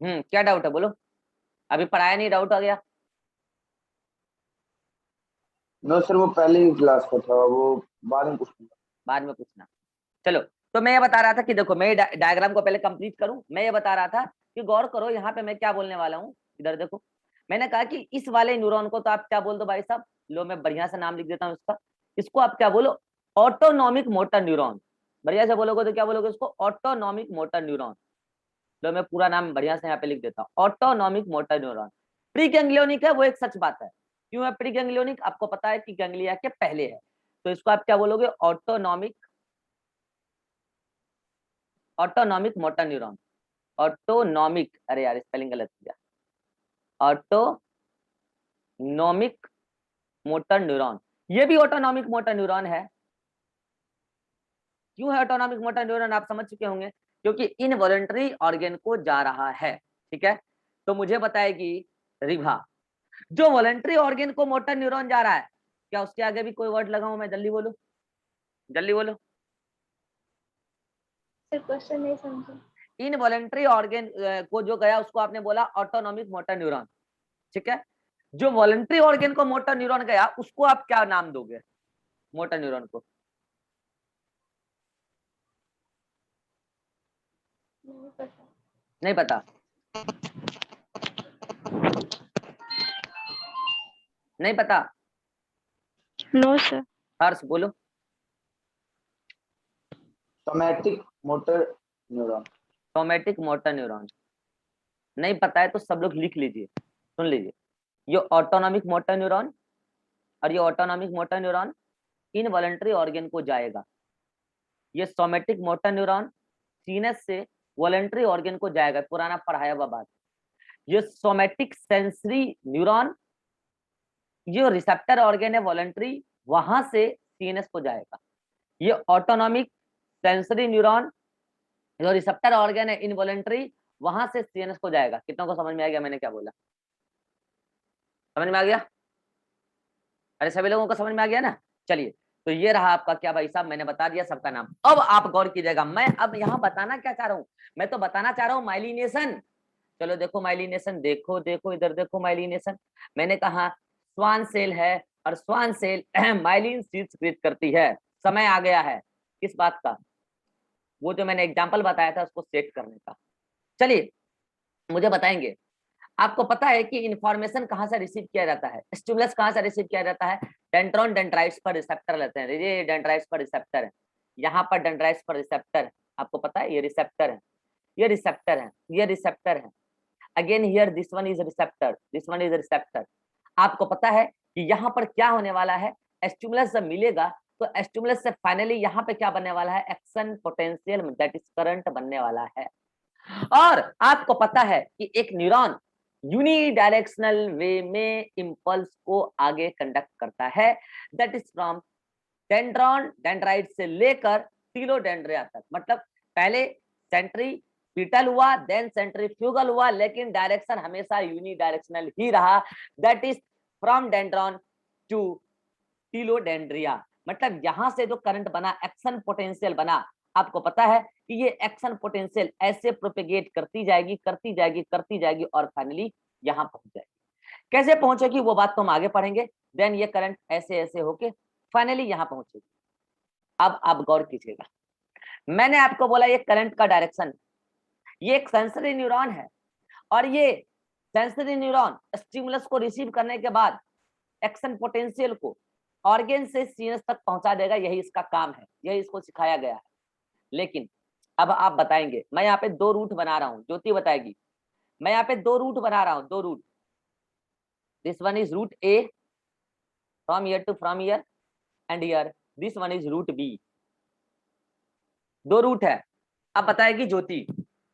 क्या डाउट है बोलो, अभी पढ़ाया नहीं, डाउट आ गया? नो सर, वो पहले ही क्लास का था, वो बाद में पूछूंगा। बाद में पूछना। चलो, तो मैं ये बता रहा था कि देखो, मैं डायग्राम को पहले कंप्लीट करूं। मैं ये बता रहा था कि गौर करो यहाँ पे मैं क्या बोलने वाला हूँ। इधर देखो, मैंने कहा कि इस वाले न्यूरॉन को तो आप क्या बोल दो भाई साहब, लो मैं बढ़िया से नाम लिख देता हूँ इसका। इसको आप क्या बोलो, ऑटोनॉमिक मोटर न्यूरॉन। बढ़िया से बोलोगे तो क्या बोलोगे इसको, ऑटोनॉमिक मोटर न्यूरॉन। लो मैं पूरा नाम बढ़िया से यहाँ पे लिख देता हूँ, autonomic motor neuron. Pre ganglionic है वो एक सच बात है। क्यों है प्री गैंग्लियोनिक, आपको पता है कि गैंग्लिया के पहले है, तो इसको आप क्या बोलोगे, autonomic, autonomic motor neuron. Autonomic, अरे यार स्पेलिंग गलत किया, ऑटोनॉमिक मोटर न्यूरॉन। ये भी ऑटोनॉमिक मोटर न्यूरॉन है। क्यों है ऑटोनॉमिक मोटर न्यूरॉन, आप समझ चुके होंगे, क्योंकि इनवॉलंटरी ऑर्गन को जा रहा है। ठीक है, तो मुझे बताएगी रिभा, जो वॉलंटरी ऑर्गन को मोटर न्यूरॉन जा रहा है, क्या उसके आगे भी कोई वर्ड लगाऊं मैं, जल्दी बोलो, जल्दी बोलो। सर क्वेश्चन नहीं समझा। इनवॉलंटरी ऑर्गन को जो गया उसको आपने बोला ऑटोनॉमिक मोटर न्यूरॉन। ठीक है, जो वॉलंटरी ऑर्गन को मोटर न्यूरॉन गया उसको आप क्या नाम दोगे, मोटर न्यूरॉन को? नहीं पता। नहीं पता? नहीं पता? No sir. हर्ष बोलो। Somatic motor neuron. Somatic motor neuron. नहीं पता है तो सब लोग लिख लीजिए, सुन लीजिए, ये ऑटोनॉमिक मोटर न्यूरॉन और ये autonomic motor neuron involuntary organ को जाएगा। ये सोमैटिक मोटर न्यूरॉन सीनस से वॉलंटरी ऑर्गन को जाएगा, पुराना पढ़ाया हुआ बात। ये सोमैटिक सेंसरी न्यूरॉन, ये रिसेप्टर ऑर्गन है वॉलंटरी, वहां से सीएनएस को जाएगा। ये ऑटोनॉमिक सेंसरी न्यूरॉन जो रिसेप्टर ऑर्गन है इनवॉलंटरी, वहां से सीएनएस को जाएगा। कितनों को समझ में आ गया मैंने क्या बोला, समझ में आ गया? अरे सभी लोगों को समझ में आ गया ना? चलिए, तो ये रहा आपका क्या भाई साहब, मैंने बता दिया सबका नाम। अब आप गौर कीजिएगा, मैं अब यहाँ बताना क्या चाह रहा हूँ, मैं तो बताना चाह रहा हूँ माइलिनेशन। चलो देखो माइलिनेशन, देखो देखो इधर देखो माइलिनेशन। मैंने कहा स्वान सेल है और Schwann cell myelin sheath secrete करती है। समय आ गया है किस बात का, वो जो मैंने एग्जांपल बताया था उसको सेट करने का। चलिए मुझे बताएंगे, आपको पता है कि इंफॉर्मेशन कहाँ से रिसीव किया जाता है, स्टिमुलस कहाँ से रिसीव किया जाता है? डेंड्रॉन डेंड्राइट्स पर रिसेप्टर लेते हैं। ये डेंड्राइट्स पर रिसेप्टर है, यहाँ पर डेंड्राइट्स पर रिसेप्टर है, आपको पता है ये रिसेप्टर है, ये रिसेप्टर है, ये रिसेप्टर है। Again here this one is receptor, this one is receptor. आपको पता है कि यहाँ पर क्या होने वाला है, स्टिमुलस जब मिलेगा तो स्टिमुलस से फाइनली यहाँ पे क्या बनने वाला है, action potential that is current बनने वाला है। और आपको पता है कि एक न्यूरॉन यूनिडायरेक्शनल वे में इंपल्स को आगे कंडक्ट करता है, that is from dendron dendrite से लेकर टीलोडेंड्रिया तक। मतलब पहले सेंट्रीपिटल हुआ, देन सेंट्रीफ्यूगल हुआ, लेकिन डायरेक्शन हमेशा यूनिडायरेक्शनल ही रहा, that is from dendron to telodendria. मतलब यहां से जो करंट बना, एक्शन पोटेंशियल बना, आपको पता है कि ये एक्शन पोटेंशियल ऐसे प्रोपेगेट करती जाएगी करती जाएगी करती जाएगी और फाइनली यहां पहुंच जाएगी। कैसे पहुंचेगी वो बात तो हम आगे पढ़ेंगे। देन ये करंट ऐसे ऐसे होके फाइनली यहां पहुंचेगी। अब आप गौर कीजिएगा, मैंने आपको बोला ये करंट का डायरेक्शन, ये एक सेंसरी न्यूरॉन है और ये सेंसरी न्यूरॉन स्टिमुलस को रिसीव करने के बाद एक्शन पोटेंशियल को ऑर्गन से सीनस तक पहुंचा देगा, यही इसका काम है, यही इसको सिखाया गया है। लेकिन अब आप बताएंगे, मैं यहाँ पे दो रूट बना रहा हूँ, ज्योति बताएगी, मैं यहाँ पे दो रूट बना रहा हूँ, दो root. This one is root A from ear to from ear and ear, this one is root B. दो रूट है। अब बताएगी ज्योति,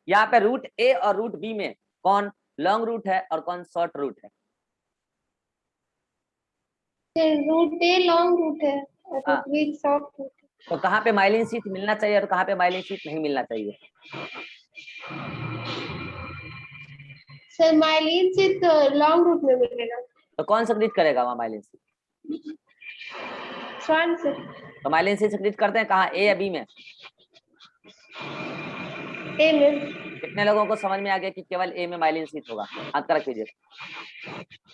यहाँ पे रूट ए और रूट बी में कौन लॉन्ग रूट है और कौन शॉर्ट रूट है? रूट ए लॉन्ग रूट है और हाँ, रूट बी शॉर्ट रूट है। तो कहाँ पे माइलिन शीथ मिलना चाहिए और कहाँ पे माइलिन शीथ नहीं मिलना चाहिए? सर माइलिन से तो लॉन्ग रूट में मिलेगा। तो कौन सक्रिय करेगा वहां माइलिन शीथ? स्वान से। तो माइलिन शीथ सक्रिय करते हैं कहाँ, ए या बी में? ए में। कितने लोगों को समझ में आ गया कि केवल ए में माइलिन शीथ होगा? हाथ खड़ा कीजिए।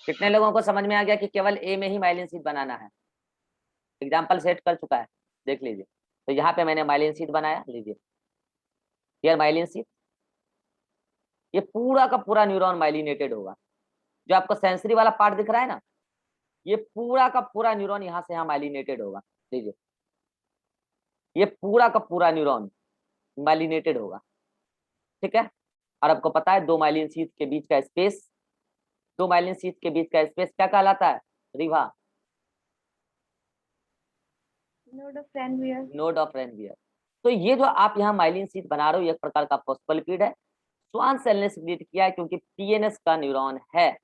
कितने लोगों को समझ में आ गया कि केवल ए में ही माइलिन शीथ बनाना है? एग्जाम्पल सेट कर चुका है, देख लीजिए। तो यहाँ पे मैंने माइलिन शीथ बनाया, लीजिए हियर माइलिन शीथ। ये पूरा का पूरा न्यूरॉन माइलिनेटेड होगा। जो आपको सेंसरी वाला पार्ट दिख रहा है ना, ये पूरा का पूरा न्यूरॉन यहाँ से यहाँ माइलिनेटेड होगा। लीजिए, ये पूरा का पूरा न्यूरॉन माइलिनेटेड होगा, ठीक है। और आपको पता है दो माइलिन शीथ के बीच का स्पेस, दो माइलिन शीथ के बीच का स्पेस क्या कहलाता है Riva? Node of Ranvier. Node of Ranvier. तो ये जो आप यहाँ माइलिन शीथ बना रहे हो, एक प्रकार का फॉस्फोलिपिड है। स्वान सेल ने सिक्रीट किया है क्योंकि पीएनएस का न्यूरॉन है,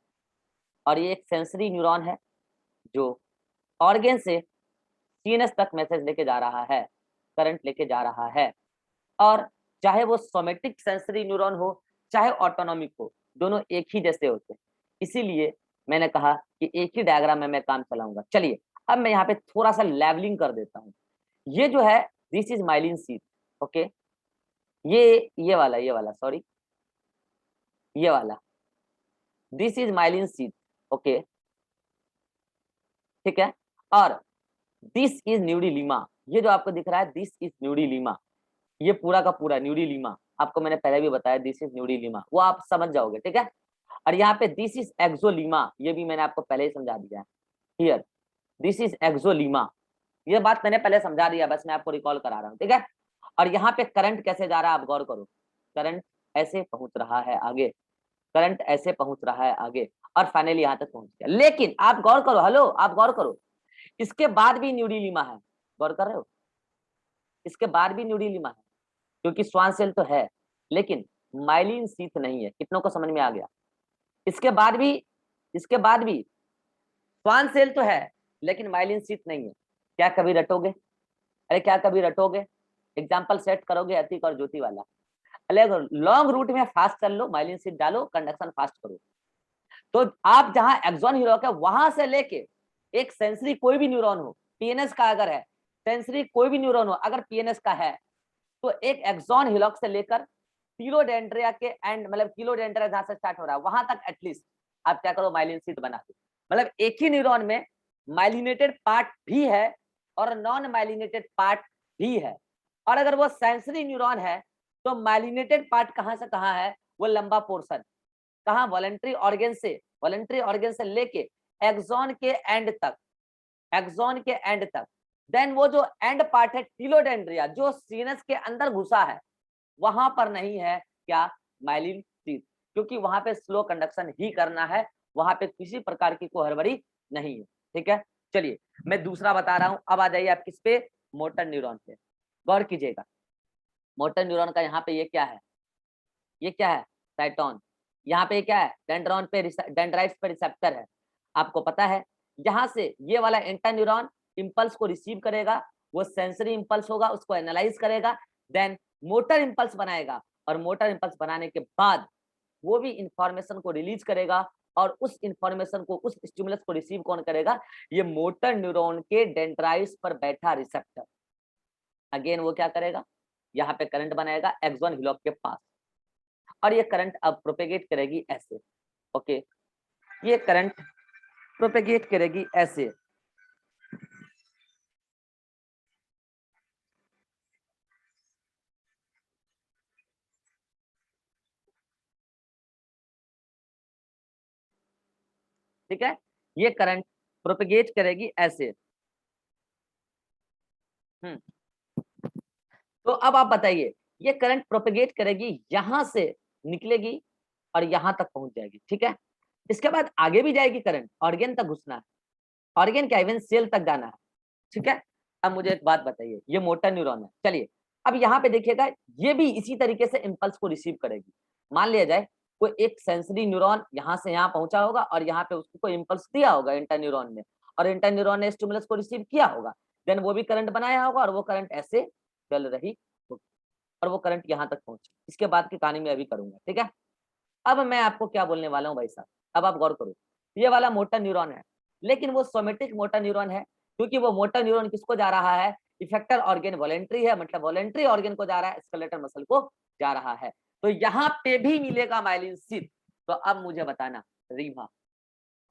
और ये एक सेंसरी न्यूरॉन है जो ऑर्गन से सीएनएस तक मैसेज लेके जा रहा है, करंट लेके जा रहा है। और चाहे वो सोमेटिक सेंसरी न्यूरॉन हो चाहे ऑटोनॉमिक हो, दोनों एक ही जैसे होते हैं। इसीलिए मैंने कहा कि एक ही डायग्राम में मैं काम चलाऊंगा। चलिए अब मैं यहाँ पे थोड़ा सा लेवलिंग कर देता हूँ। ये जो है this is myelin sheath, okay. ये वाला सॉरी, ये वाला this is myelin sheath, okay, ठीक है। और दिस इज न्यूडिलिमा, ये जो आपको दिख रहा है दिस इज न्यूडिलिमा, ये पूरा का पूरा न्यूडिलिमा। आपको मैंने पहले भी बताया दिस इज न्यूडिलिमा, वो आप समझ जाओगे, ठीक है। और यहाँ पे दिस इज एक्सोलिमा, ये भी मैंने आपको पहले ही समझा दिया है। हियर दिस इज एक्सोलिमा, ये बात मैंने पहले समझा दिया, बस मैं आपको रिकॉल करा रहा हूँ, ठीक है। और यहाँ पे करंट कैसे जा रहा है आप गौर करो, करंट ऐसे पहुंच रहा है आगे, करंट ऐसे पहुंच रहा है आगे, और फाइनली यहाँ तक पहुंच गया। लेकिन आप गौर करो, हेलो आप गौर करो, इसके बाद भी न्यूडिलिमा है, गौर कर रहे हो? इसके बाद भी न्यूडिलिमा है, क्योंकि स्वान सेल तो है लेकिन माइलिन शीथ नहीं है। कितनों को समझ में आ गया? इसके बाद भी स्वान सेल तो है लेकिन माइलिन शीथ नहीं है। क्या कभी रटोगे? अरे क्या कभी रटोगे? एग्जाम्पल सेट करोगे अतिक और ज्योति वाला। अरे लॉन्ग रूट में फास्ट चल लो, माइलिन शीथ डालो, कंडक्शन फास्ट करो। तो आप जहां एक्सॉन हिलॉक है वहां से लेके एक सेंसरी कोई भी न्यूरॉन हो, पीएनएस का अगर है, सेंसरी कोई भी न्यूरॉन हो अगर पीएनएस का है, तो एक एक्सॉन हिलॉक से लेकर किलोडेंड्रिया के एंड, मतलब किलोडेंड्रिया जहां से स्टार्ट हो रहा है वहां तक एटलीस्ट आप क्या करो, माइलिन शीथ बना दो। मतलब एक ही न्यूरॉन में माइलिनेटेड पार्ट भी है और नॉन माइलिनेटेड पार्ट भी है। और अगर वो सेंसरी न्यूरॉन है तो माइलिनेटेड पार्ट कहां से कहां है? वो लंबा पोर्शन कहां? वॉलंटरी ऑर्गन से लेके एक्सॉन के एंड तक, एक्सॉन के एंड तक। देन वो जो एंड पार्ट है टिलोडेंड्रिया, जो सीनस के अंदर घुसा है, वहां पर नहीं है क्या? माइलिन शीथ, क्योंकि वहां पे स्लो कंडक्शन ही करना है, वहां पे किसी प्रकार की कोई हड़बड़ी नहीं है, ठीक है। चलिए मैं दूसरा बता रहा हूं। अब आ जाइए आप किस पे? मोटर न्यूरॉन पे। गौर कीजिएगा, मोटर न्यूरॉन का यहाँ पे ये क्या है? ये क्या है? साइटोन। यहाँ पे क्या है? डेंड्रॉन पे, डेंड्राइट्स पे रिसेप्टर है। आपको पता है यहाँ से ये वाला इंटरन्यूरॉन इंपल्स को रिसीव करेगा, वो सेंसरी इंपल्स होगा, उसको एनालाइज करेगा, देन मोटर इंपल्स बनाएगा, और मोटर इंपल्स बनाने के बाद वो भी इंफॉर्मेशन को रिलीज करेगा, और उस इंफॉर्मेशन को, उस स्टिमुलस को रिसीव कौन करेगा? ये मोटर न्यूरॉन के डेंड्राइट्स पर बैठा रिसेप्टर। अगेन वो क्या करेगा? यहाँ पे करंट बनाएगा एक्सॉन हिलॉक के पास, और ये करंट अब प्रोपेगेट करेगी ऐसे, ओके। ये करंट प्रोपेगेट करेगी ऐसे, ठीक है। ये करंट प्रोपेगेट करेगी ऐसे। तो अब आप बताइए, ये करंट प्रोपेगेट करेगी, यहां से निकलेगी और यहां तक पहुंच जाएगी, ठीक है। इसके बाद आगे भी जाएगी करंट, ऑर्गन तक घुसना है, ऑर्गन क्या, इवन सेल तक जाना है, ठीक है। अब मुझे एक बात बताइए, ये मोटर न्यूरॉन है, चलिए अब यहाँ पे देखिएगा, ये भी इसी तरीके से इंपल्स को रिसीव करेगी। मान लिया जाए कोई एक सेंसरी न्यूरॉन यहाँ से यहाँ पहुंचा होगा, और यहाँ पे उसको कोई इंपल्स दिया होगा इंटरन्यूरॉन ने, और इंटरन्यूरॉन ने स्टिमुलस को रिसीव किया होगा, देन वो भी करंट बनाया होगा, और वो करंट ऐसे चल रही होगी, और वो करंट यहाँ तक पहुंची। इसके बाद की कहानी मैं अभी करूंगा, ठीक है। अब मैं आपको क्या बोलने वाला हूँ भाई साहब, अब आप गौर करो, ये वाला मोटर न्यूरॉन है, लेकिन वो सोमेटिक मोटर न्यूरॉन है, क्योंकि वो मोटर न्यूरॉन किसको जा रहा है? इफेक्टर ऑर्गन वॉलेंट्री है, मतलब वॉलेंट्री ऑर्गन को जा रहा है, स्केलेटल मसल को जा रहा है। तो यहाँ पे भी मिलेगा माइलिन शीथ। तो अब मुझे बताना रीवा,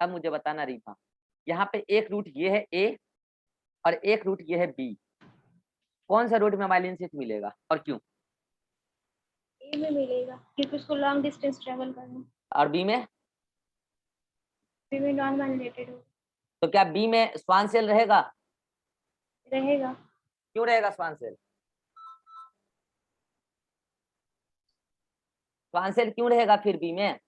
अब मुझे बताना रीवा, यहाँ पे एक रूट ये है ए और एक रूट ये है बी, कौन सा रूट में माइलिन शीथ मिलेगा और क्यों? ए में मिलेगा क्योंकि उसको लॉन्ग डिस्टेंस ट्रेवल करना। और बी में? बी में नॉन माइलिनेटेड हो तो क्या बी में स्वान सेल रहेगा? रहेगा। क्यों रहेगा स्वान सेल? स्वान सेल क्यों रहेगा फिर बी में?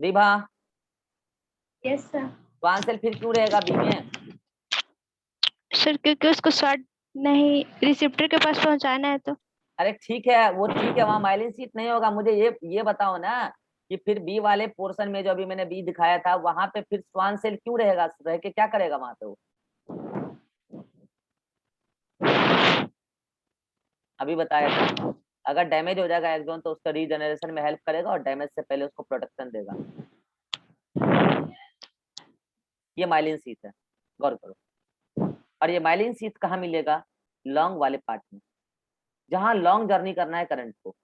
Riva, yes sir. Schwann cell फिर क्यों रहेगा बी में? सर क्योंकि उसको शॉर्ट नहीं रिसेप्टर के पास पहुंचाना है तो। अरे ठीक है, वो ठीक है, वहां माइलिन शीथ नहीं होगा। मुझे ये बताओ ना कि फिर बी वाले पोर्शन में जो अभी मैंने बी दिखाया था वहां पे फिर स्वान सेल क्यों रहेगा, रह के क्या करेगा वहां पे वो? अभी बताया था, अगर डैमेज हो जाएगा एक्सॉन तो उसका रीजनरेशन में हेल्प करेगा और डैमेज से पहले उसको प्रोटेक्शन देगा। ये माइलिन शीथ है, गौर करो। और ये माइलिन शीथ कहाँ मिलेगा? लॉन्ग वाले पार्ट में, जहां लॉन्ग जर्नी करना है करंट को,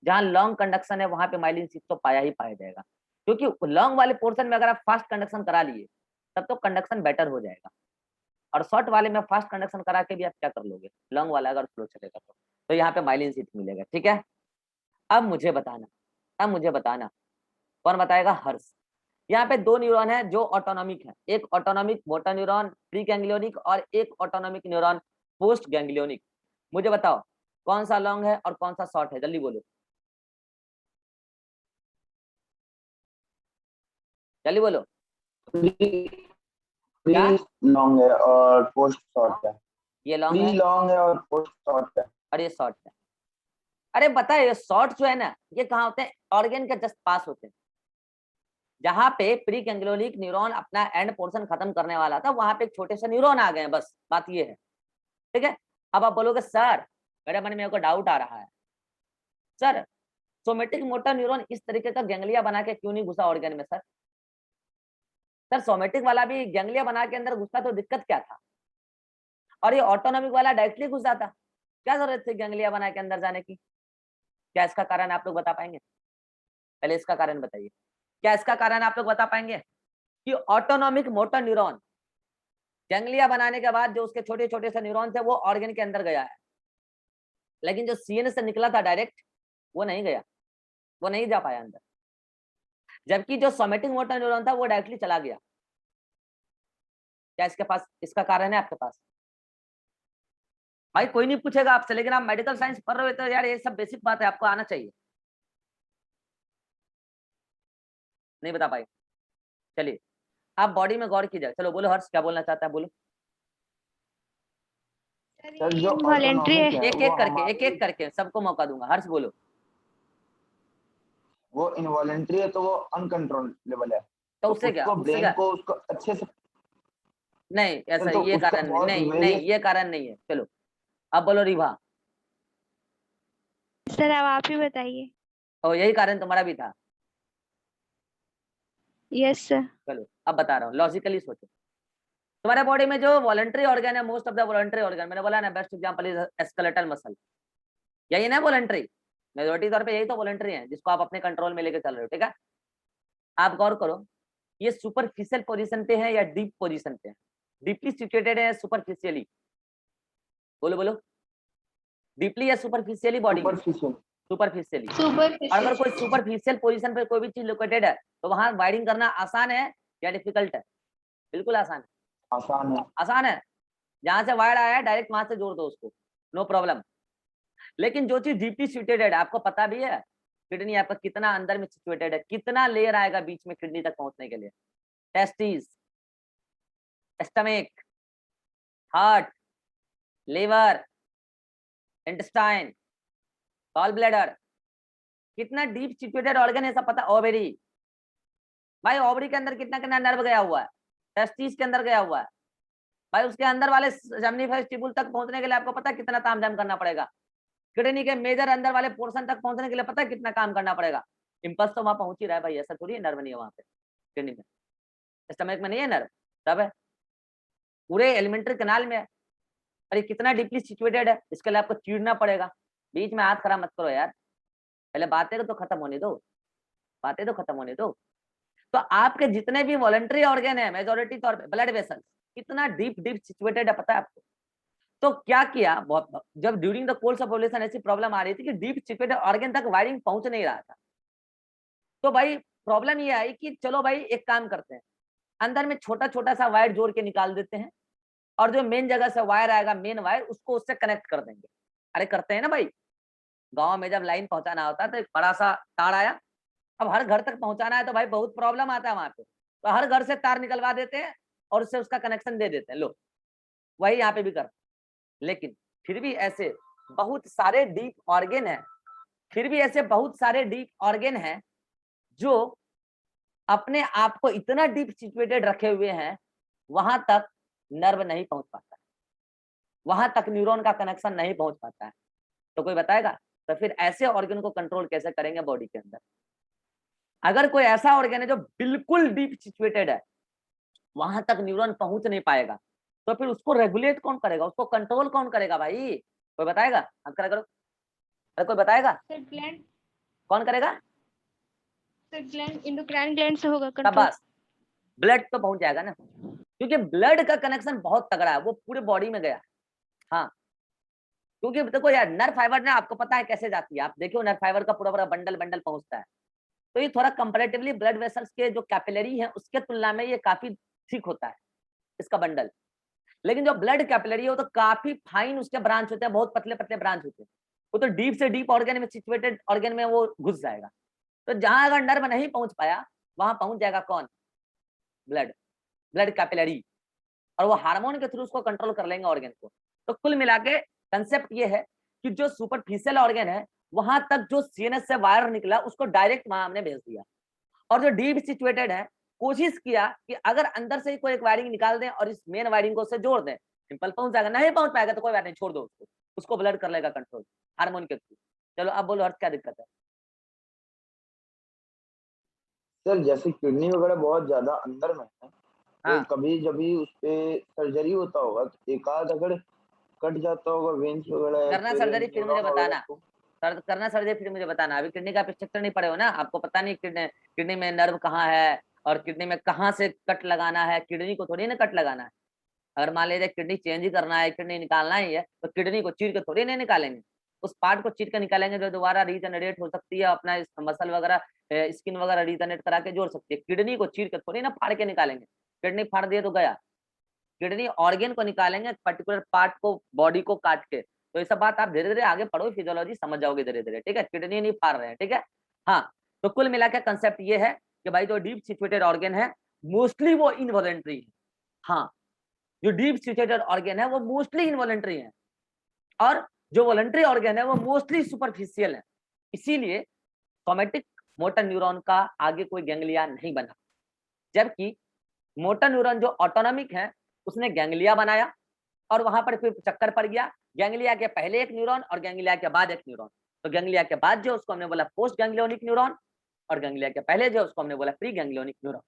जहां लॉन्ग कंडक्शन है वहां पे माइलिन शीथ तो पाया ही पाया जाएगा। क्योंकि लॉन्ग वाले पोर्शन में अगर आप फास्ट कंडक्शन करा लिए तब तो कंडक्शन बेटर हो जाएगा, और शॉर्ट वाले में फास्ट कंडक्शन करा के भी आप क्या कर लोगे, लॉन्ग वाला अगर फ्लो चलेगा तो यहाँ पे माइलिन शीथ मिलेगा। ठीक है, अब मुझे बताना, अब मुझे बताना, कौन बताएगा? हर्ष। यहाँ पे दो न्यूरॉन है जो ऑटोनॉमिक है, एक autonomic motor neuron pre ganglionic और एक ऑटोनॉमिक न्यूरॉन पोस्ट गैंग्लियोनिक। मुझे बताओ कौन सा लॉन्ग है और कौन सा शॉर्ट है, जल्दी बोलो, जल्दी बोलो। क्या? प्री लॉन्ग है और पोस्ट शॉर्ट है। ये लॉन्ग प्री है लॉन्ग है और पोस्ट शॉर्ट है। और ये शॉर्ट है। अरे पता है ये शॉर्ट जो है ना, ये कहाँ होते हैं? ऑर्गन के जस्ट पास होते हैं, जहां पे प्री गैंग्लियोनिक न्यूरॉन अपना एंड पोर्शन खत्म करने वाला था वहां पे एक छोटे से न्यूरॉन आ गए हैं, बस बात ये है। ठीक है, अब आप बोलोगे सर मेरे मन में मेरे को डाउट आ रहा है, सर सोमेटिक मोटर न्यूरॉन इस तरीके का गैंग्लिया बना के क्यों नहीं घुसा ऑर्गन में? सर सर सोमेटिक वाला भी गैंग्लिया बना के अंदर घुसता तो दिक्कत क्या था, और ये ऑटोनॉमिक वाला डायरेक्टली घुस जाता, क्या जरूरत थी गैंग्लिया बना के अंदर जाने की? क्या इसका कारण आप लोग बता पाएंगे? पहले इसका कारण बताइए, क्या इसका कारण आप लोग बता पाएंगे कि ऑटोनॉमिक मोटर न्यूरॉन गैंग्लिया बनाने के बाद जो उसके छोटे छोटे से न्यूरॉन थे वो ऑर्गन के अंदर गया है, लेकिन जो सीएनएस से निकला था डायरेक्ट वो नहीं गया, वो नहीं जा पाया अंदर, जबकि जो सोमेटिक मोटर न्यूरॉन था वो डायरेक्टली चला गया। क्या इसके पास इसका कारण है आपके पास? भाई कोई नहीं पूछेगा आपसे, लेकिन आप मेडिकल साइंस पढ़ रहे हो तो यार ये सब बेसिक बात है, आपको आना चाहिए। नहीं बता पाए, चलिए आप बॉडी में गौर कीजिए। चलो बोलो हर्ष क्या बोलना चाहता है, बोलो। सर जो वॉलेंट्री है। ऑटोनॉमिक है एक वो एक करके एक हमारी एक करके सबको मौका दूंगा। हर्ष बोलो। वो इनवॉलेंट्री है तो वो अनकंट्रोलेबल है। तो तो उससे क्या, उसको उससे ब्रेन क्या? को उसको अच्छे से नहीं ऐसा तो ये उसका कारण नहीं, बहुत नहीं नहीं वेरियस। ये कारण नहीं है। चलो अब बोलो रिभा। सर अब आप ही बताइए। और यही कारण तुम्हारा भी था। Yes sir. चलो अब बता रहा हूँ, लॉजिकली सोचो। तुम्हारे बॉडी में जो वॉलंटरी ऑर्गन है, most of the voluntary organ, मैंने बोला ना best example is skeletal muscle, यही ना वॉलंटरी, मेजोरिटी तौर पे यही तो वॉलंटरी है जिसको आप अपने कंट्रोल में लेके चल रहे हो। ठीक है, आप गौर करो ये सुपरफिशियल पोजीशन पे है या डीप पोजीशन पे है? डीपली सिचुएटेड है सुपरफिशियली? बोलो बोलो, डीपली या सुपरफिशियली बॉडी में? सुपरफिशियल। सुपरफिशियली। और अगर कोई सुपरफिशियल। सुपरफिशियल पोजीशन पे कोई भी चीज लोकेटेड है तो वहां वायरिंग करना आसान है या डिफिकल्ट है? बिल्कुल आसान है, आसान है। आसान है। जहां से वायर आया है डायरेक्ट वहां से जोड़ दो उसको, नो प्रॉब्लम। लेकिन जो चीज डीपली सिचुएटेड है, आपको पता भी है किडनी आपका कितना अंदर में सिचुएटेड है, कितना लेयर आएगा बीच में किडनी तक पहुंचने के लिए? Testis, stomach, heart, liver, intestine, gall bladder, कितना डीप सिचुएटेड ऑर्गन है सब पता। ओवरी, भाई ओवरी के अंदर कितना कितना नर्व गया हुआ है, टेस्टिस के अंदर गया हुआ है भाई, उसके अंदर वाले सेमिनिफेरस ट्यूबुल तक पहुंचने के लिए आपको पता है कितना तामझाम करना पड़ेगा? किडनी के मेजर अंदर वाले पोर्शन तक पहुंचने के लिए पता है कितना काम करना पड़ेगा? इम्पल्स तो वहां पहुंच ही रहा है भाई, ऐसा थोड़ी है नर्व नहीं है वहां पे किडनी में, स्टमक में नहीं है नर्व, तब है पूरे एलिमेंट्री कैनाल में है। अरे कितना डीपली सिचुएटेड है, इसके लिए आपको चीरना पड़ेगा। बीच में हाथ खड़ा मत करो यार, पहले बातें तो खत्म होने दो, बातें तो खत्म होने दो। तो आपके जितने भी वॉलंटरी ऑर्गन है मेजोरिटी तौर पे ब्लड वेसल कितना डीप डीप सिचुएटेड है पता है आपको। तो क्या किया, जब during the course of ovulation ऐसी प्रॉब्लम आ रही थी कि डीप सिचुएटेड ऑर्गन तक वायरिंग पहुंच नहीं रहा था, तो भाई प्रॉब्लम ये आई कि चलो भाई एक काम करते हैं, अंदर में छोटा छोटा सा वायर जोड़ के निकाल देते हैं, और जो मेन जगह से वायर आएगा मेन वायर उसको उससे कनेक्ट कर देंगे। अरे करते हैं ना भाई, गांव में जब लाइन पहुंचाना होता है तो एक बड़ा सा तार आया, अब हर घर तक पहुंचाना है तो भाई बहुत प्रॉब्लम आता है वहां पे, तो हर घर से तार निकलवा देते हैं और उससे उसका कनेक्शन दे देते हैं। लो वही यहाँ पे भी करते हैं। लेकिन फिर भी ऐसे बहुत सारे डीप ऑर्गन है, फिर भी ऐसे बहुत सारे डीप ऑर्गन है जो अपने आप को इतना डीप सिचुएटेड रखे हुए हैं, वहां तक नर्व नहीं पहुंच पाता, वहां तक न्यूरॉन का कनेक्शन नहीं पहुंच पाता है। तो कोई बताएगा, तो फिर ऐसे ऑर्गन को कंट्रोल कैसे करेंगे बॉडी के अंदर? अगर कोई ऐसा ऑर्गन है जो बिल्कुल डीप सिचुएटेड है, वहां तक न्यूरॉन पहुंच नहीं पाएगा, तो फिर उसको रेगुलेट कौन करेगा, उसको कंट्रोल कौन करेगा भाई? कोई बताएगा? हम करा करो, अरे कोई बताएगा सर ग्लैंड, कौन करेगा? सर ग्लैंड इंडोक्राइन ग्लैंड से होगा तब कंट्रोल। बस ब्लड तो पहुंच जाएगा ना, क्योंकि ब्लड का कनेक्शन बहुत तगड़ा है, वो पूरे बॉडी में गया। हाँ, क्योंकि देखो यार नर्व फाइबर ना आपको पता है कैसे जाती है, आप देखियो नर्व फाइबर का पूरा पूरा बंडल बंडल पहुंचता है, तो ये थोड़ा कंपैरेटिवली ब्लड वेसल्स के जो कैपिलरी है उसके तुलना में ये काफी ठीक होता है इसका बंडल। लेकिन जो ब्लड कैपिलरी है वो तो काफी फाइन उसके ब्रांच होते हैं, बहुत पतले पतले ब्रांच होते हैं, वो तो डीप से डीप ऑर्गन में सिचुएटेड ऑर्गन में वो घुस जाएगा। तो जहां अगर नर्व नहीं पहुंच पाया वहां पहुंच जाएगा कौन? ब्लड, ब्लड कैपिलरी, और वो हार्मोन के थ्रू उसको कंट्रोल कर लेंगे ऑर्गन को। तो कुल मिला के कंसेप्ट ये है कि जो सुपरफिशियल ऑर्गन है वहां तक जो सीएनएस से वायर निकला उसको डायरेक्ट वहां हमने भेज दिया, और जो डीप सिचुएटेड है कोशिश किया कि अगर अंदर से ही कोई एक वायरिंग निकाल दें और इस मेन वायरिंग को उससे जोड़ दें, सिंपल पहुंच जाएगा। नहीं पहुंच पाएगा तो कोई बात नहीं, छोड़ दो उसको, उसको ब्लड कर लेगा कंट्रोल हार्मोन के थ्रू। चलो अब बोलो हर्ष क्या दिक्कत है? सर जैसे किडनी वगैरह बहुत ज्यादा अंदर में है, तो हाँ कभी जब भी उस पे सर्जरी होता होगा तो एक आध अगर कट जाता होगा वेन्स वगैरह या करना फिर सर्जरी फिर मुझे न्यूरॉन वगैरह बताना, तो करना सर्जरी फिर मुझे बताना। अभी किडनी का स्ट्रक्चर नहीं पड़े हो ना, आपको पता नहीं किडनी किडनी में नर्व कहाँ है और किडनी में कहाँ से कट लगाना है, किडनी को थोड़ी ना कट लगाना है। अगर मान लीजिए किडनी चेंज ही करना है, किडनी निकालना ही है, तो किडनी को चीर के थोड़ी नहीं निकालेंगे, उस पार्ट को चीर के निकालेंगे जो दोबारा रीजनरेट हो सकती है, अपना मसल वगैरह स्किन वगैरह रीजनरेट करा के जोड़ सकती है। किडनी को चीर के थोड़ी ना फाड़ के निकालेंगे, किडनी फाड़ दिए तो गया। किडनी ऑर्गन को निकालेंगे, पर्टिकुलर पार्ट को बॉडी को काट के। तो ये सब बात आप धीरे धीरे आगे पढ़ो, फिजियोलॉजी समझ जाओगे धीरे धीरे, ठीक है? किडनी नहीं फाड़ रहे हैं, ठीक है? हाँ, तो कुल मिला के कंसेप्ट ये है कि भाई जो डीप सिचुएटेड ऑर्गन है मोस्टली वो इनवॉलेंट्री है। हाँ, जो डीप सिचुएटेड ऑर्गन है वो मोस्टली इनवॉलेंट्री है, और जो वॉलंटरी ऑर्गन है वो मोस्टली सुपरफिशियल है। इसीलिए सोमैटिक मोटर न्यूरॉन का आगे कोई गैंग्लिया नहीं बना, जबकि मोटर न्यूरॉन जो ऑटोनॉमिक है उसने गैंग्लिया बनाया, और वहां पर फिर चक्कर पड़ गया, गैंग्लिया के पहले एक न्यूरॉन और गैंग्लिया के बाद एक न्यूरॉन। तो गैंग्लिया के बाद जो उसको हमने बोला पोस्ट गैंग्लियोनिक न्यूरॉन, और गैंग्लिया के पहले जो उसको हमने बोला pre ganglionic neuron.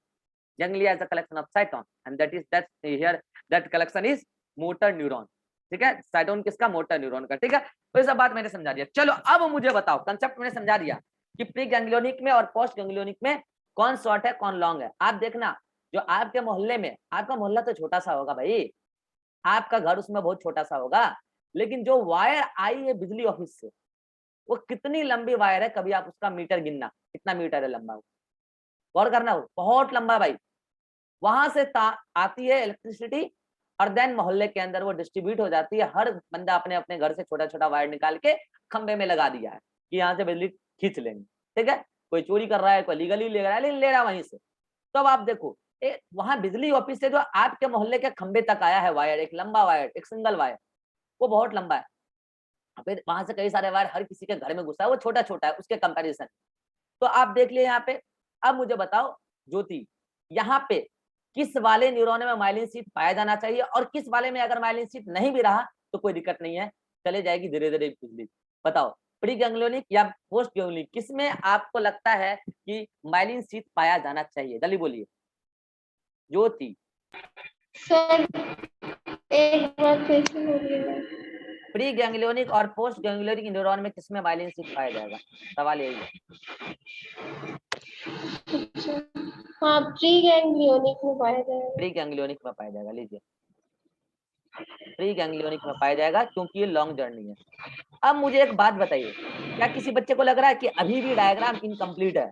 Ganglia is a collection of साइटोन and that collection is motor neuron, ठीक है? साइटोन किसका? मोटर न्यूरॉन का, ठीक है? तो ये सब बात मैंने समझा दिया। चलो अब मुझे बताओ, कंसेप्ट मैंने समझा दिया कि प्री गैंग्लियोनिक में और पोस्ट गैंग्लियोनिक में कौन शॉर्ट है कौन लॉन्ग है। आप देखना, जो आपके मोहल्ले में, आपका मोहल्ला तो छोटा सा होगा भाई, आपका घर उसमें बहुत छोटा सा होगा, लेकिन जो वायर आई है बिजली ऑफिस से वो कितनी लंबी वायर है, कभी आप उसका मीटर गिनना कितना मीटर है लंबा, गौर करना, वो बहुत लंबा भाई। वहां से आती है इलेक्ट्रिसिटी और देन मोहल्ले के अंदर वो डिस्ट्रीब्यूट हो जाती है। हर बंदा अपने अपने घर से छोटा छोटा वायर निकाल के खंबे में लगा दिया है कि यहाँ से बिजली खींच लेंगे, ठीक है? कोई चोरी कर रहा है, कोई लीगली ले रहा है, लेकिन ले रहा है वहीं से। तो अब आप देखो, वहां बिजली ऑफिस से जो आपके मोहल्ले के खंबे तक आया है वायर, एक लंबा वायर, एक सिंगल वायर, वो बहुत लंबा है। फिर वहां से कई सारे वायर हर किसी के घर में घुसा है, वो छोटा छोटा है उसके कंपैरिजन। तो आप देख लिए यहाँ पे। अब मुझे बताओ ज्योति, यहाँ पे किस वाले न्यूरॉन में माइलिन शीट पाया जाना चाहिए, और किस वाले में अगर माइलिन शीट नहीं भी रहा तो कोई दिक्कत नहीं है, चले जाएगी धीरे धीरे बिजली। बताओ प्री गैंग्लियोनिक या पोस्ट गैंग्लियोनिक, किसमें आपको लगता है कि माइलिन शीट पाया जाना चाहिए? जल्दी बोलिए ज्योति। सर एक बार फिर से बोलिएगा। प्री गैंग्लियोनिक और पोस्ट गैंग्लियोनिक न्यूरॉन में किसमें माइलिन शीथ पाया जाएगा? सवाल यही है। अच्छा, हाँ प्री गैंग्लियोनिक में पाया जाएगा। प्री गैंग्लियोनिक में पाया जाएगा। लीजिए, प्री गैंग्लियोनिक में पाया जाएगा क्योंकि ये लॉन्ग जर्नी है। अब मुझे एक बात बताइए, क्या किसी बच्चे को लग रहा है कि अभी भी डायग्राम इनकम्प्लीट है?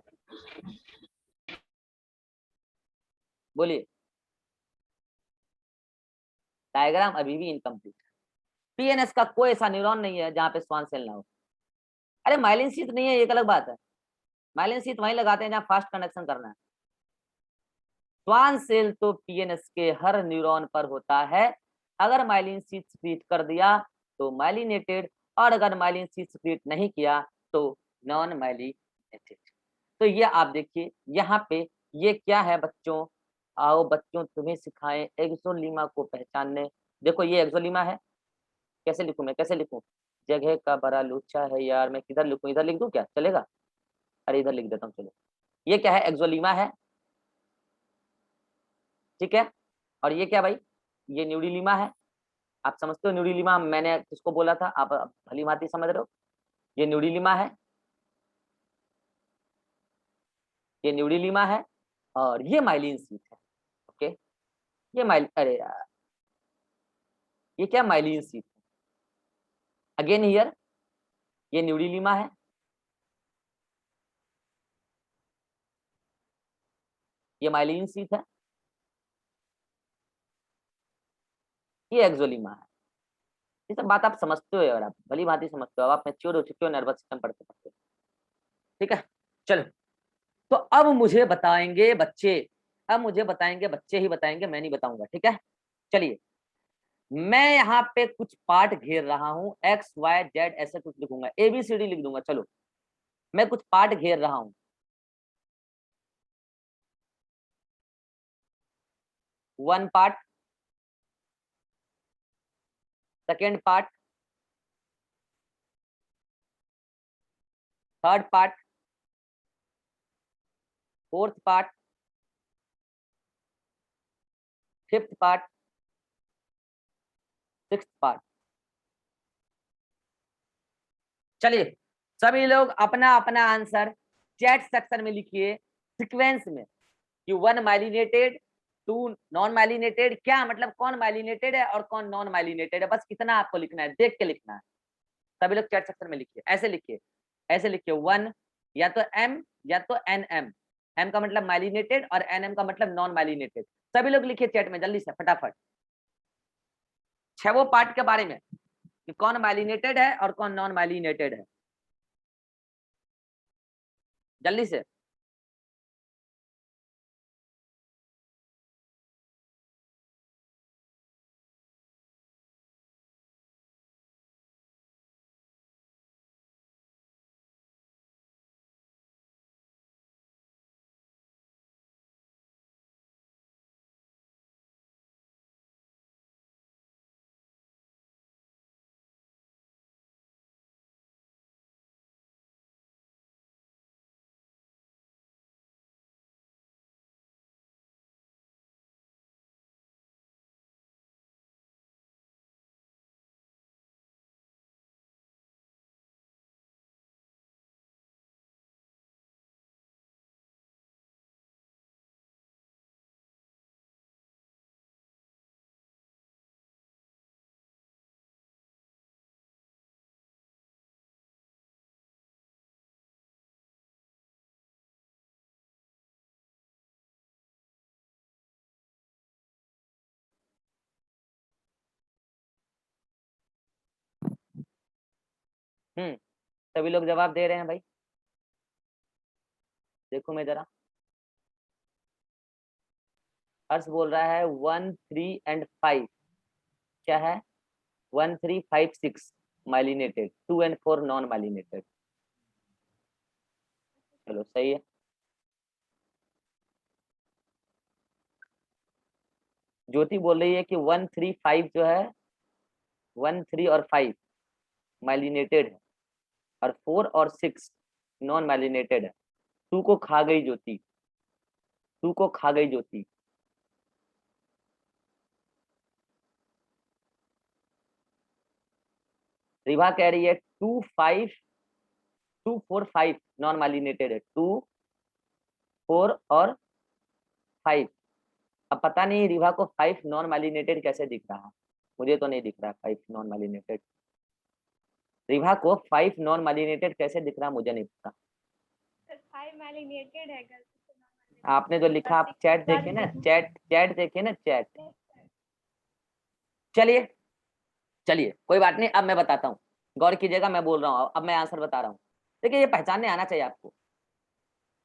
बोलिए, डायग्राम अभी भी इनकम्प्लीट है। पीएनएस का कोई ऐसा न्यूरॉन नहीं है जहां पे स्वान सेल ना हो। अरे माइलिन शीथ नहीं है, एक अलग बात है। माइलिन शीथ वहीं लगाते हैं जहां फास्ट कनेक्शन करना है। स्वान सेल तो पीएनएस के हर न्यूरॉन पर होता है। अगर माइलिन शीथ सिक्रीट कर दिया तो माइलिनेटेड, और अगर माइलिन शीथ सिक्रीट नहीं किया तो नॉन माइलिनेटेड। तो ये आप देखिए यहाँ पे, ये क्या है बच्चों? आओ बच्चों तुम्हें सिखाएं एक्सोलीमा को पहचानने। देखो ये एक्सोलीमा है। कैसे लिखूं मैं, कैसे लिखूं? जगह का बड़ा लूचा है यार, मैं किधर लिखूं? इधर लिख दूं क्या, चलेगा? अरे इधर लिख देता हूँ, चलो। ये क्या है? एक्सोलीमा है, ठीक है। और ये क्या भाई? ये न्यूडिलीमा है। आप समझते हो न्यूडिलीमा मैंने किसको बोला था? आप भली भांति समझ रहे हो। ये न्यूडिलीमा है, ये न्यूडिलीमा है, और ये माइलिन शीथ है। ओके, ये माइल, अरे यार ये क्या माइलिन शीथ है? अगेन हियर, ये न्यूडिलीमा है, ये माइलिन शीथ है, ये एक्सोलीमा है। ये सब बात आप समझते हो यार, आप भली भांति समझते हो। अब आप मैच्योर हो चुके हो नर्वस सिस्टम पढ़ते पढ़ते, ठीक है। चलो, तो अब मुझे बताएंगे बच्चे, अब मुझे बताएंगे बच्चे ही बताएंगे, मैं नहीं बताऊंगा, ठीक है। चलिए, मैं यहाँ पे कुछ पार्ट घेर रहा हूँ, एक्स वाई जेड ऐसे कुछ लिखूंगा, एबीसीडी लिख दूंगा। चलो, मैं कुछ पार्ट घेर रहा हूँ। One part, second part, third part, fourth part, fifth part, sixth part. चलिए, सभी लोग अपना अपना आंसर चैट सेक्शन में लिखिए सीक्वेंस में, कि one myelinated, two non myelinated. क्या मतलब कौन माइलिनेटेड है और कौन नॉन माइलिनेटेड है, बस इतना आपको लिखना है, देख के लिखना है। सभी लोग चैट सेक्शन में लिखिए, ऐसे लिखिए, ऐसे लिखिए, वन या तो एम या तो एन एम। एम का मतलब माइलिनेटेड और एन एम का मतलब नॉन माइलिनेटेड। सभी लोग लिखिए चैट में जल्दी से फटाफट, छह पार्ट के बारे में, कि कौन माइलिनेटेड है और कौन नॉन माइलिनेटेड है, जल्दी से। सभी लोग जवाब दे रहे हैं भाई, देखो मैं जरा। हर्ष बोल रहा है 1, 3 and 5। क्या है? 1, 3, 5, 6 माइलिनेटेड, 2 and 4 नॉन माइलिनेटेड। चलो सही है। ज्योति बोल रही है कि 1, 3, 5 जो है, 1, 3 और 5 माइलिनेटेड है, और 4 और 6 नॉन माइलिनेटेड है। टू को खा गई ज्योति, टू को खा गई ज्योति। रिवा कह रही है 2 5 2 4 5 नॉन माइलिनेटेड है, 2 4 और 5। अब पता नहीं रिवा को 5 नॉन माइलिनेटेड कैसे दिख रहा, मुझे तो नहीं दिख रहा 5 नॉन माइलिनेटेड। रिवा को 5 नॉन माइलिनेटेड कैसे दिख रहा मुझे नहीं पता। 5 माइलिनेटेड है, गलती से आपने जो लिखा आप चैट देखे ना, चैट देखे ना चैट। चलिए चलिए कोई बात नहीं, अब मैं बताता हूँ, गौर कीजिएगा मैं बोल रहा हूँ, अब मैं आंसर बता रहा हूँ। देखिए ये पहचानने आना चाहिए आपको।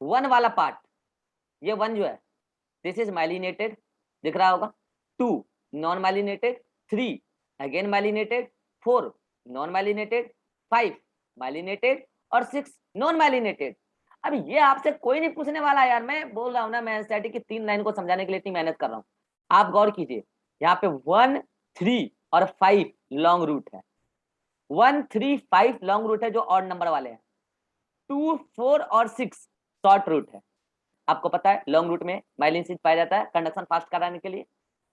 1 वाला पार्ट, ये 1 जो है दिस इज माइलिनेटेड, दिख रहा होगा। 2 non myelinated, 3 again myelinated, 4 non myelinated, 5 myelinated और 6 नॉन माइलिनेटेड। अब ये आपसे कोई नहीं पूछने वाला यार, मैं बोल रहा हूँ ना, मैं एनसीईआरटी की 3 लाइन को समझाने के लिए इतनी मेहनत कर रहा हूँ। आप गौर कीजिए, यहाँ पे 1 3 और 5 लॉन्ग रूट है, 1 3 5 लॉन्ग रूट है जो ऑड नंबर वाले हैं, 2 4 और 6 शॉर्ट रूट है। आपको पता है लॉन्ग रूट में माइलिन शीथ पाया जाता है कंडक्शन फास्ट कराने के लिए,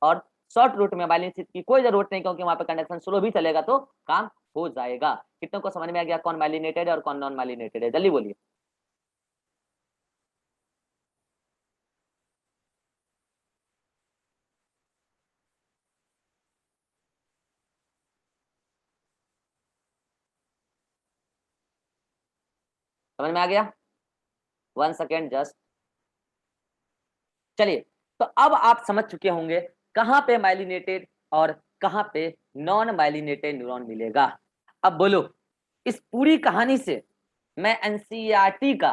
और शॉर्ट रूट में माइलिन शीथ की कोई जरूरत नहीं, क्योंकि वहां पे कंडक्शन स्लो भी चलेगा तो काम हो जाएगा। कितनों को समझ में आ गया कौन माइलिनेटेड है और कौन नॉन माइलिनेटेड है? जल्दी बोलिए। समझ में आ गया? 1 सेकेंड जस्ट। चलिए तो अब आप समझ चुके होंगे कहां पे माइलिनेटेड और कहां पे नॉन माइलिनेटेड न्यूरॉन मिलेगा। अब बोलो, इस पूरी कहानी से मैं एनसीईआरटी का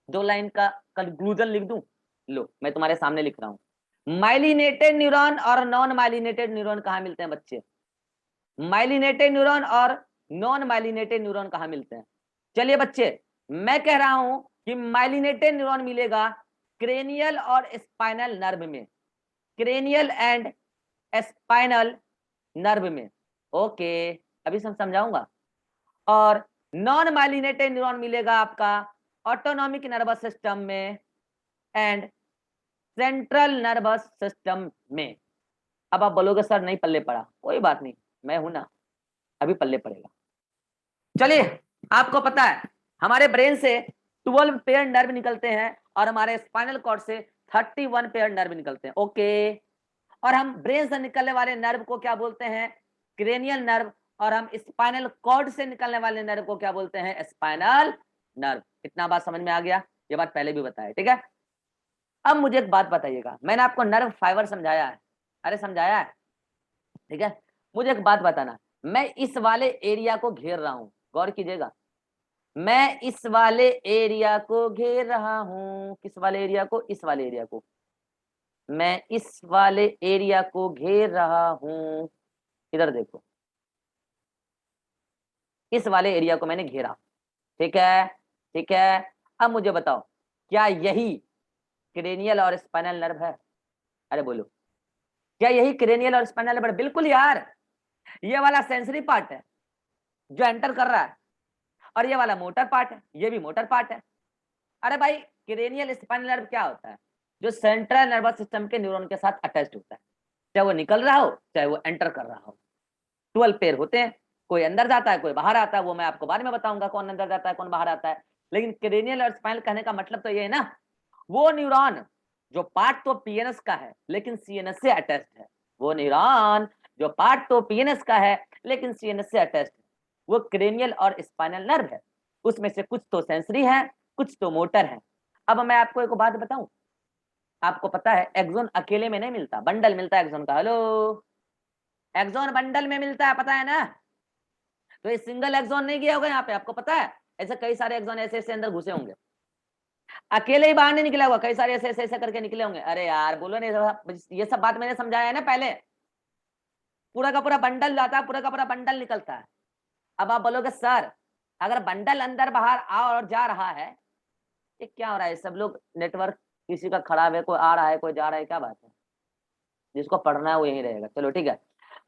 2 लाइन का कंक्लूजन लिख दूं। लो मैं तुम्हारे सामने लिख रहा हूं, माइलिनेटेड न्यूरॉन और नॉन माइलिनेटेड न्यूरॉन कहां मिलते हैं बच्चे? माइलिनेटेड न्यूरॉन और नॉन माइलिनेटेड न्यूरॉन कहां मिलते हैं? चलिए बच्चे, मैं कह रहा हूं कि माइलिनेटेड न्यूरॉन मिलेगा क्रेनियल और स्पाइनल नर्व में, क्रेनियल एंड स्पाइनल नर्व में। ओके अभी समझाऊंगा। और नॉन माइलिनेटेड न्यूरॉन मिलेगा आपका ऑटोनॉमिक नर्वस सिस्टम में एंड सेंट्रल नर्वस सिस्टम में। अब आप बोलोगे सर नहीं पल्ले पड़ा, कोई बात नहीं, मैं हूं ना, अभी पल्ले पड़ेगा। चलिए आपको पता है हमारे ब्रेन से 12 पेयर नर्व निकलते हैं और हमारे स्पाइनल कॉर्ड से 31 पेयर नर्व निकलते हैं। ओके, और हम ब्रेन से निकलने वाले नर्व को क्या बोलते हैं? Cranial nerve. और हम स्पाइनल कॉर्ड से निकलने वाले नर्व को क्या बोलते हैं? Spinal nerve. इतना बात समझ में आ गया? ये बात पहले भी बताया, ठीक है। अब मुझे एक बात बताइएगा, मैंने आपको नर्व फाइबर समझाया है, अरे समझाया है, ठीक है। मुझे एक बात बताना, मैं इस वाले एरिया को घेर रहा हूं, गौर कीजिएगा, मैं इस वाले एरिया को घेर रहा हूं। किस वाले एरिया को? इस वाले एरिया को। मैं इस वाले एरिया को घेर रहा हूं, इधर देखो, इस वाले एरिया को मैंने घेरा, ठीक है, ठीक है। अब मुझे बताओ, क्या यही क्रेनियल और स्पाइनल नर्व है? अरे बोलो, क्या यही क्रेनियल और स्पाइनल नर्व? बिल्कुल यार, ये वाला सेंसरी पार्ट है जो एंटर कर रहा है, और ये वाला मोटर पार्ट है, ये भी मोटर पार्ट है। अरे भाई क्रेनियल स्पाइनल नर्व क्या होता है? जो सेंट्रल नर्वस सिस्टम के न्यूरॉन के साथ अटैच्ड होता है, चाहे वो निकल रहा हो चाहे वो एंटर कर रहा हो। 12 पेयर होते हैं, कोई अंदर जाता है कोई बाहर आता है, वो मैं आपको बाद में बताऊंगा कौन अंदर जाता है कौन बाहर आता है। लेकिन क्रेनियल और स्पाइनल कहने का मतलब तो ये है ना, वो न्यूरॉन जो पार्ट तो पीएनएस का है लेकिन सीएनएस से अटैच्ड है, वो न्यूरॉन जो पार्ट तो पीएनएस का है लेकिन सीएनएस से अटैच्ड है, वो क्रेनियल और स्पाइनल नर्व है। उसमें से कुछ तो सेंसरी है, कुछ तो मोटर है। अब मैं आपको एक बात बताऊं, आपको पता है एक्सोन अकेले में नहीं मिलता, बंडल मिलता है एक्सोन का। हेलो, एक्सोन बंडल में मिलता है, पता है ना? तो ये सिंगल एक्सोन नहीं गया होगा यहाँ पे, आपको पता है ऐसे कई सारे एक्सोन ऐसे ऐसे अंदर घुसे होंगे, अकेले ही बाहर नहीं निकला होगा, कई सारे ऐसे ऐसे ऐसे करके निकले होंगे। अरे यार बोलो नहीं, ये सब बात मैंने समझाया है ना पहले। पूरा का पूरा बंडल जाता है, पूरा का पूरा बंडल निकलता है। अब आप बोलोगे सर अगर बंडल अंदर बाहर आ और जा रहा है, ये क्या हो रहा है? सब लोग नेटवर्क किसी का खराब है, कोई आ रहा है कोई जा रहा है, क्या बात है? जिसको पढ़ना है वो यही रहेगा। चलो ठीक है,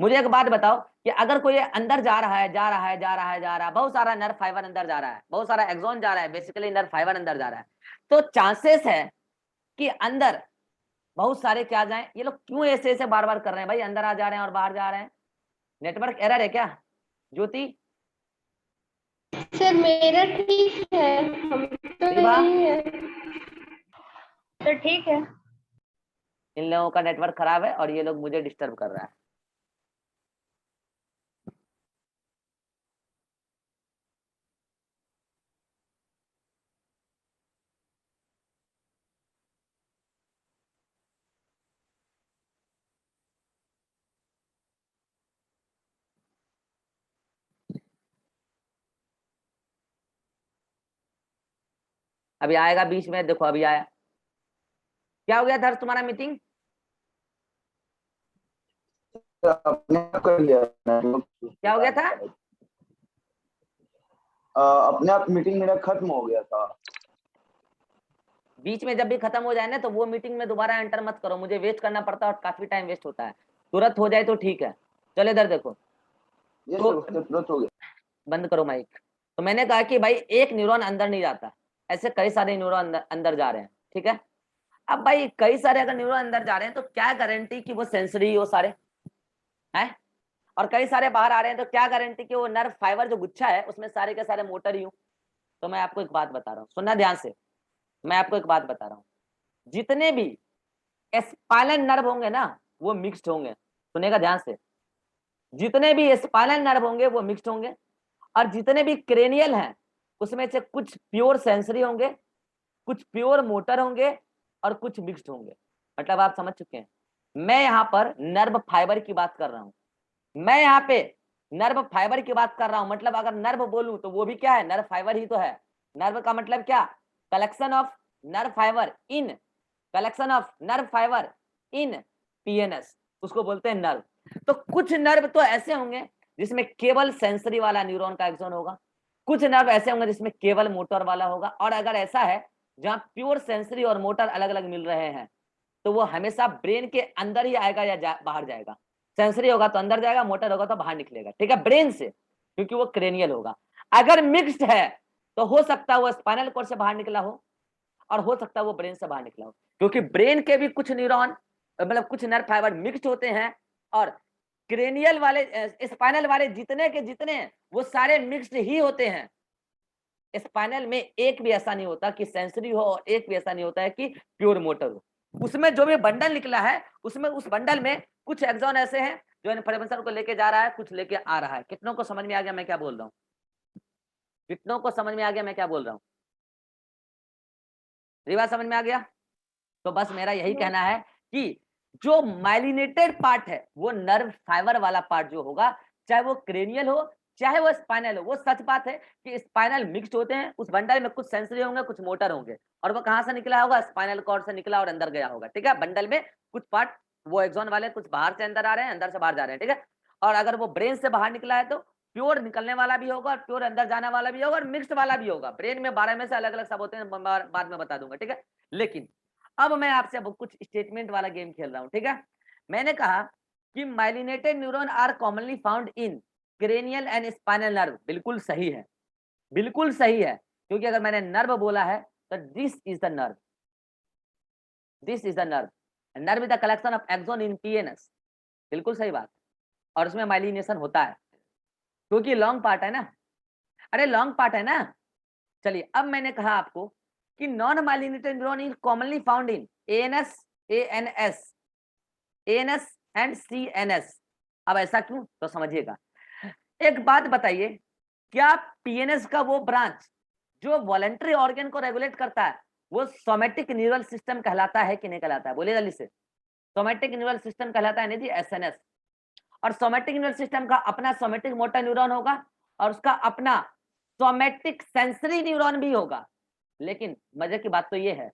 मुझे एक बात बताओ कि अगर कोई अंदर जा रहा है जा रहा है जा रहा है जा रहा है, बहुत सारा नर्व फाइबर अंदर जा रहा है, बहुत सारा एक्सोन जा रहा है, बेसिकली नर्व फाइबर अंदर जा रहा है, तो चांसेस है कि अंदर बहुत सारे क्या जाएं। ये लोग क्यों ऐसे ऐसे बार बार कर रहे हैं भाई? अंदर आ जा रहे हैं और बाहर जा रहे हैं, नेटवर्क एरर है क्या ज्योति? सर मेरा ठीक है, हम तो शिवा, यही है। तो ठीक है। इन लोगों का नेटवर्क खराब है और ये लोग मुझे डिस्टर्ब कर रहा है। अभी आएगा बीच में, देखो अभी आया। क्या हो गया धर्ष तुम्हारा मीटिंग? अपने आप कर लिया क्या हो गया था? अपने आप मीटिंग मेरा खत्म हो गया था। बीच में जब भी खत्म हो जाए ना तो वो मीटिंग में दोबारा एंटर मत करो, मुझे वेस्ट करना पड़ता है और काफी टाइम वेस्ट होता है। तुरंत हो जाए तो ठीक है। चलो इधर देखो। ये तो सर तुरंत हो गया। बंद करो माइक। तो मैंने कहा कि भाई एक न्यूरॉन अंदर नहीं जाता, ऐसे कई सारे न्यूरॉन अंदर अंदर जा रहे हैं, ठीक है। अब भाई कई सारे अगर न्यूरॉन अंदर जा रहे हैं तो क्या गारंटी कि वो सेंसरी हो सारे हैं, और कई सारे बाहर आ रहे हैं तो क्या गारंटी कि वो नर्व फाइबर जो गुच्छा है उसमें सारे के सारे मोटर ही हो। तो मैं आपको एक बात बता रहा हूँ, सुनना ध्यान से। मैं आपको एक बात बता रहा हूँ, जितने भी स्पाइनल नर्व होंगे ना वो मिक्स्ड होंगे। सुनेगा ध्यान से, जितने भी स्पाइनल नर्व होंगे वो मिक्स्ड होंगे, और जितने भी क्रेनियल हैं उसमें से कुछ प्योर सेंसरी होंगे, कुछ प्योर मोटर होंगे, और कुछ मिक्स्ड होंगे। मतलब आप समझ चुके हैं। मैं यहाँ पर नर्व फाइबर की बात कर रहा हूँ, मैं यहाँ पे नर्व फाइबर की बात कर रहा हूँ। मतलब अगर नर्व बोलूं तो वो भी क्या है, नर्व फाइबर ही तो है। नर्व का मतलब क्या, collection of nerve fibre in, collection of nerve fibre in PNS, उसको बोलते हैं नर्व। तो कुछ नर्व तो ऐसे होंगे जिसमें केवल सेंसरी वाला न्यूरॉन का एक्सॉन होगा, कुछ नर्व ऐसे होंगे जिसमें केवल मोटर वाला होगा। और अगर ऐसा है जहां प्योर सेंसरी और मोटर अलग अलग मिल रहे हैं तो वो हमेशा ब्रेन के अंदर ही आएगा या बाहर जाएगा। सेंसरी होगा तो अंदर जाएगा, मोटर होगा तो बाहर निकलेगा, ठीक है, ब्रेन से, क्योंकि वो क्रेनियल होगा। अगर मिक्स्ड है तो हो सकता है वो स्पाइनल कोर्ड से बाहर निकला हो, और हो सकता है वो ब्रेन से बाहर निकला हो, क्योंकि ब्रेन के भी कुछ न्यूरॉन मतलब कुछ नर्व फाइबर मिक्स्ड होते हैं, और क्रेनियल वाले स्पाइनल वाले जितने के जितने वो सारे मिक्स्ड ही होते हैं। स्पाइनल में एक भी ऐसा नहीं होता कि सेंसरी हो, और एक भी ऐसा नहीं होता है कि प्योर मोटर हो। उसमें जो भी बंडल निकला है उसमें उस बंडल में कुछ एक्सॉन ऐसे हैं जो इन्फॉर्मेशन को लेके जा रहा है, कुछ लेके आ रहा है। कितनों को समझ में आ गया मैं क्या बोल रहा हूँ? कितनों को समझ में आ गया मैं क्या बोल रहा हूँ? रिवा समझ में आ गया? तो बस मेरा यही कहना है कि जो माइलिनेटेड पार्ट है वो नर्व फाइबर वाला पार्ट जो होगा, चाहे वो क्रेनियल हो चाहे वो स्पाइनल हो, वो सच बात है कि स्पाइनल मिक्स्ड होते हैं, उस बंडल में कुछ सेंसरी होंगे कुछ मोटर होंगे, और वो कहां से निकला होगा, स्पाइनल कॉर्ड से निकला और अंदर गया होगा, ठीक है। बंडल में कुछ पार्ट वो एक्सॉन वाले कुछ बाहर से अंदर आ रहे हैं, अंदर से बाहर जा रहे हैं, ठीक है। और अगर वो ब्रेन से बाहर निकला है तो प्योर निकलने वाला भी होगा और प्योर अंदर जाने वाला भी होगा और मिक्स्ड वाला भी होगा। ब्रेन में 12 में से अलग अलग सब होते हैं, बाद में बता दूंगा, ठीक है। लेकिन अब मैं आपसे अब कुछ स्टेटमेंट वाला गेम खेल रहा हूं, ठीक है। मैंने कहा कि myelinated neuron are commonly found in cranial and spinal nerve. बिल्कुल सही है, बिल्कुल सही है, क्योंकि अगर मैंने नर्व बोला है तो this is the nerve, this is the nerve, nerve is the collection of axon in PNS. बिल्कुल सही बात। और उसमें माइलिनेशन होता है क्योंकि लॉन्ग पार्ट है ना, अरे लॉन्ग पार्ट है ना। चलिए अब मैंने कहा आपको कि non myelinated neuron is commonly found in ANS, ANS, ANS and CNS. अब ऐसा क्यों, तो समझिएगा। एक बात बताइए, क्या पीएनएस का वो ब्रांच जो वॉलेंटरी ऑर्गन को रेगुलेट करता है वो सोमैटिक न्यूरल सिस्टम कहलाता है कि नहीं कहलाता है? बोलिए जल्दी से। सोमैटिक न्यूरल सिस्टम कहलाता है नहीं जी, एसएनएस। और सोमैटिक न्यूरल सिस्टम का अपना सोमैटिक मोटर न्यूरॉन होगा और उसका अपना सोमैटिक सेंसरी न्यूरॉन भी होगा। लेकिन मजे की बात तो ये है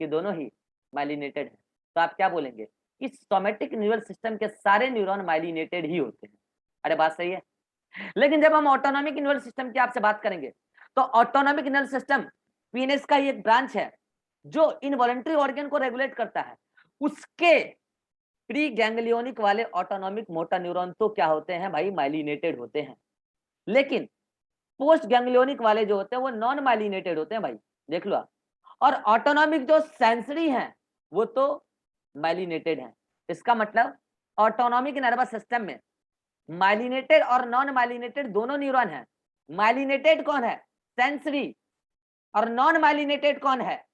कि दोनों ही माइलिनेटेड है। तो आप क्या बोलेंगे कि सोमैटिक न्यूरल सिस्टम के सारे न्यूरॉन माइलिनेटेड ही होते हैं। अरे बात सही है। लेकिन जब हम ऑटोनॉमिक न्यूरल सिस्टम की आपसे बात करेंगे तो ऑटोनॉमिक न्यूरल सिस्टम पीएनएस का ही एक ब्रांच है जो इनवॉलंटरी ऑर्गन को रेगुलेट करता है। उसके प्री गैंग्लियोनिक वाले ऑटोनॉमिक मोटर न्यूरॉन तो क्या होते हैं भाई, माइलिनेटेड होते हैं। लेकिन पोस्ट गैंग्लियोनिक वाले जो होते हैं वो नॉन माइलिनेटेड होते हैं भाई, देख लो आप। और ऑटोनॉमिक जो सेंसरी हैं वो तो माइलिनेटेड हैं। इसका मतलब ऑटोनॉमिक नर्वस सिस्टम में माइलिनेटेड और नॉन माइलिनेटेड दोनों न्यूरॉन हैं, माइलिनेटेड कौन है? सेंसरी। और नॉन माइलिनेटेड कौन है?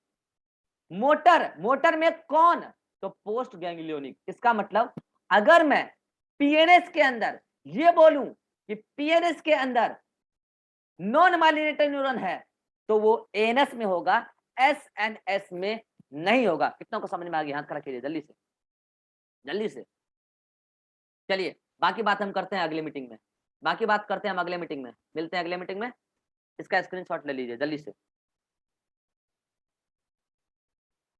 मोटर। मोटर में कौन? तो पोस्ट गैंग्लियोनिक। इसका मतलब अगर मैं पीएनएस के अंदर ये बोलूं कि पीएनएस के अंदर नॉन माइलिनेटेड न्यूरॉन है तो वो एएनएस में होगा, एसएनएस में नहीं होगा। कितनों को समझ में आ गया? हाथ खड़ा कीजिए जल्दी से, जल्दी से। चलिए बाकी बात हम करते हैं अगली मीटिंग में, बाकी बात करते हैं हम अगले मीटिंग में। मिलते हैं अगले मीटिंग में। इसका स्क्रीनशॉट ले लीजिए जल्दी से।